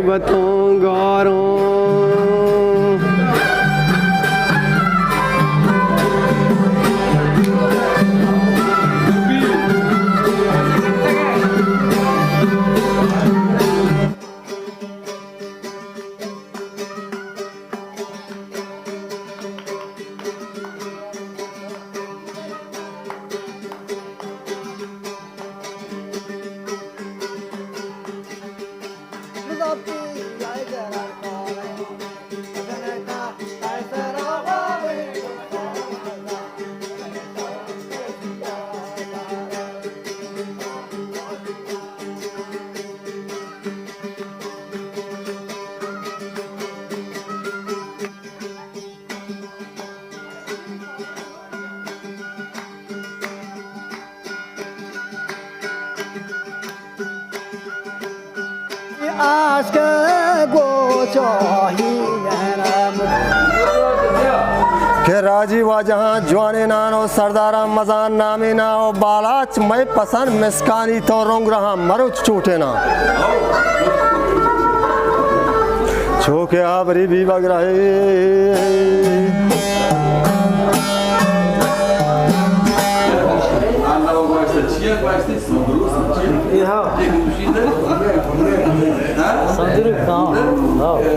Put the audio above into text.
बतों गौरों के राजी वा जहाँ जवाने नानो सरदारा मजान नामे ना ओ बालाच मैं पसंद मिसकानी तो रोंग रहा मरुच चूटे ना छोके आबरी भी बग रहे Sandro, calma.